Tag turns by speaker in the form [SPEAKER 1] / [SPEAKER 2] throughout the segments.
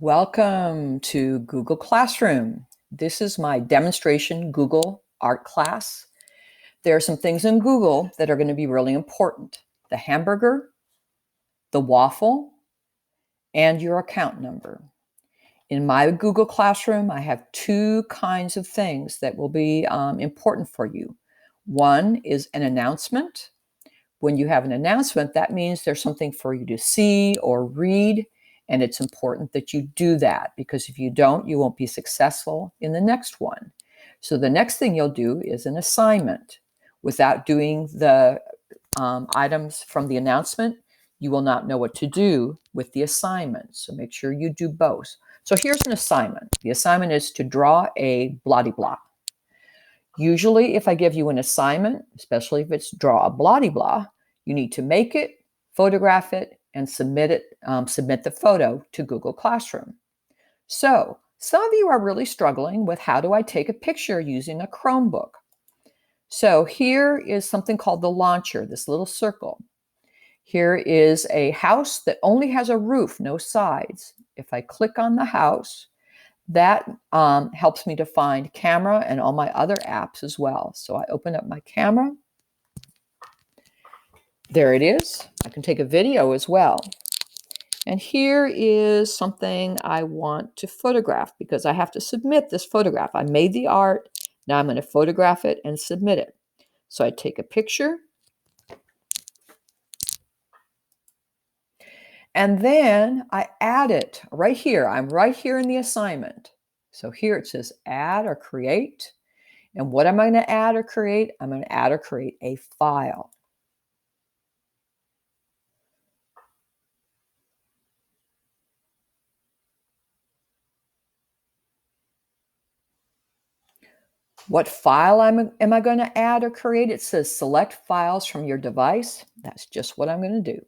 [SPEAKER 1] Welcome to Google Classroom. This is my demonstration Google art class. There are some things in Google that are going to be really important. The hamburger, the waffle, and your account number. In my Google Classroom, I have two kinds of things that will be important for you. One is an announcement. When you have an announcement, that means there's something for you to see or read, and it's important that you do that because if you don't, you won't be successful in the next one. So the next thing you'll do is an assignment. Without doing the items from the announcement, you will not know what to do with the assignment. So make sure you do both. So here's an assignment. The assignment is to draw a blah-de-blah. Usually, if I give you an assignment, especially if it's draw a blah-de-blah, you need to make it, photograph it, and submit the photo to Google Classroom. So some of you are really struggling with how do I take a picture using a Chromebook. So here is something called the launcher, this little circle. Here is a house that only has a roof, no sides. If I click on the house, that helps me to find camera and all my other apps as well. So I open up my camera. There it is. I can take a video as well. And here is something I want to photograph because I have to submit this photograph. I made the art. Now I'm going to photograph it and submit it. So I take a picture. And then I add it right here. I'm right here in the assignment. So here it says add or create. And what am I going to add or create? I'm going to add or create a file. What file am I going to add or create? It says select files from your device. That's just what I'm going to do.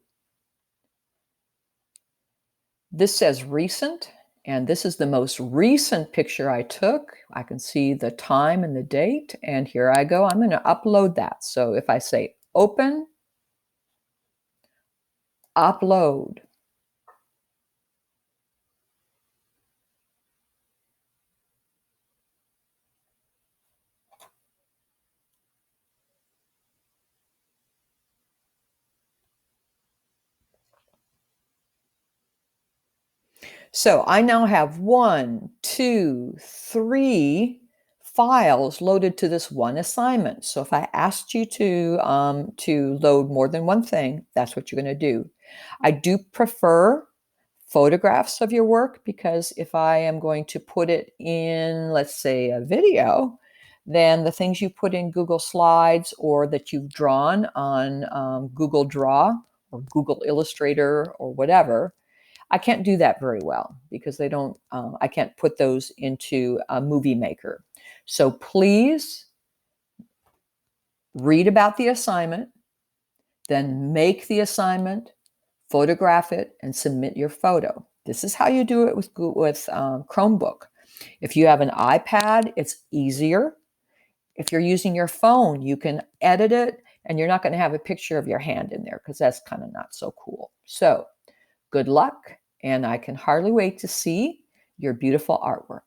[SPEAKER 1] This says recent, and this is the most recent picture I took. I can see the time and the date, and here I go. I'm going to upload that. So if I say open, upload. So I now have 1, 2, 3 files loaded to this one assignment. So if I asked you to load more than one thing, that's what you're going to do. I do prefer photographs of your work because if I am going to put it in, let's say, a video, then the things you put in Google Slides or that you've drawn on Google Draw or Google Illustrator or whatever, I can't do that very well because they don't, I can't put those into a movie maker. So please read about the assignment, then make the assignment, photograph it, and submit your photo. This is how you do it with Chromebook. If you have an iPad, it's easier. If you're using your phone, you can edit it, and you're not going to have a picture of your hand in there because that's kind of not so cool. So good luck, and I can hardly wait to see your beautiful artwork.